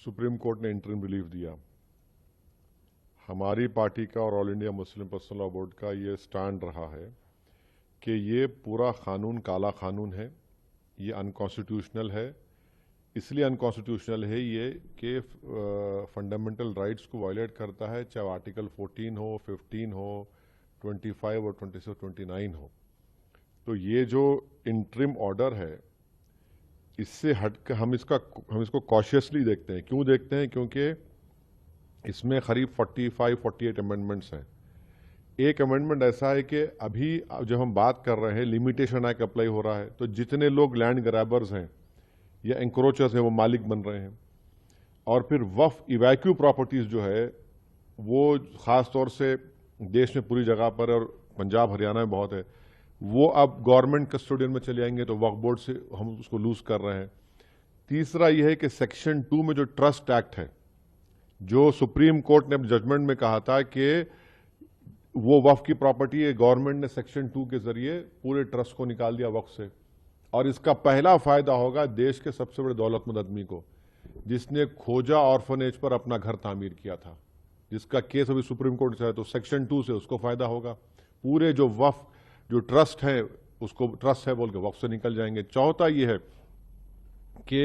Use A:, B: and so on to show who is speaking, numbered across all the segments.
A: Supreme court ने interim relief दिया। हमारी पार्टी का और all India Muslim personal law board का ये स्टैंड रहा है कि ये पूरा कानून काला कानून है, ये अनकॉन्स्टिट्यूशनल है। इसलिए अनकॉन्स्टिट्यूशनल है ये कि फंडामेंटल राइट्स को वायलेट करता है, चाहे आर्टिकल 14 हो, 15 हो, 25 और 26 29 हो। तो ये जो इंटरिम ऑर्डर है, इससे हटकर हम इसको कॉशियसली देखते हैं। क्यों देखते हैं? क्योंकि इसमें करीब 45-48 अमेंडमेंट्स हैं। एक अमेंडमेंट ऐसा है कि अभी जब हम बात कर रहे हैं लिमिटेशन एक्ट अप्लाई हो रहा है, तो जितने लोग लैंड ग्रैबर्स हैं या एंक्रोचर्स हैं वो मालिक बन रहे हैं। और फिर वफ इवैक्यू प्रॉपर्टीज जो है वो ख़ास तौर से देश में पूरी जगह पर और पंजाब हरियाणा में बहुत है, वो अब गवर्नमेंट कस्टोडियन में चले जाएंगे, तो वक्फ बोर्ड से हम उसको लूज कर रहे हैं। तीसरा यह है कि सेक्शन 2 में जो ट्रस्ट एक्ट है, जो सुप्रीम कोर्ट ने जजमेंट में कहा था कि वो वक्फ की प्रॉपर्टी है, गवर्नमेंट ने सेक्शन 2 के जरिए पूरे ट्रस्ट को निकाल दिया वक्फ से। और इसका पहला फायदा होगा देश के सबसे बड़े दौलतमंद आदमी को, जिसने खोजा ऑर्फनेज पर अपना घर तामीर किया था, जिसका केस अभी सुप्रीम कोर्ट से है। तो सेक्शन 2 से उसको फायदा होगा। पूरे जो वक्फ जो ट्रस्ट है उसको ट्रस्ट है बोल के वक्फ से निकल जाएंगे। चौथा ये है कि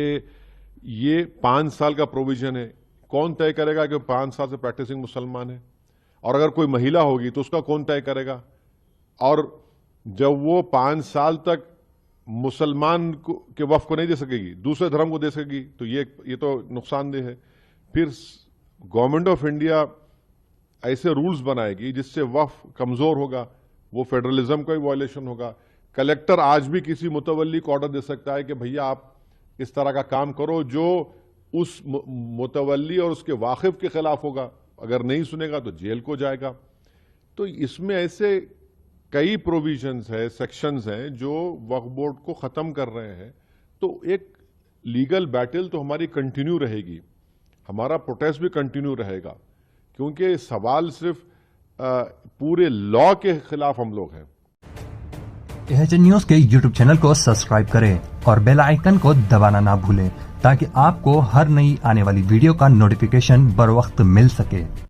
A: ये 5 साल का प्रोविजन है। कौन तय करेगा कि 5 साल से प्रैक्टिसिंग मुसलमान है? और अगर कोई महिला होगी तो उसका कौन तय करेगा? और जब वो 5 साल तक मुसलमान के वक्फ को नहीं दे सकेगी, दूसरे धर्म को दे सकेगी, तो ये तो नुकसानदेह है। फिर गवर्नमेंट ऑफ इंडिया ऐसे रूल्स बनाएगी जिससे वक्फ कमजोर होगा, वो फेडरलिज्म का भी वायलेशन होगा। कलेक्टर आज भी किसी मुतवल्ली को ऑर्डर दे सकता है कि भैया आप इस तरह का काम करो, जो उस मुतवल्ली और उसके वाकिफ के खिलाफ होगा। अगर नहीं सुनेगा तो जेल को जाएगा। तो इसमें ऐसे कई प्रोविजंस है, सेक्शंस हैं जो वक्फ बोर्ड को खत्म कर रहे हैं। तो एक लीगल बैटल तो हमारी कंटिन्यू रहेगी, हमारा प्रोटेस्ट भी कंटिन्यू रहेगा, क्योंकि सवाल सिर्फ पूरे लॉ के खिलाफ हम लोग हैं।
B: एचएन न्यूज के यूट्यूब चैनल को सब्सक्राइब करें और बेल आइकन को दबाना ना भूलें, ताकि आपको हर नई आने वाली वीडियो का नोटिफिकेशन बर वक्त मिल सके।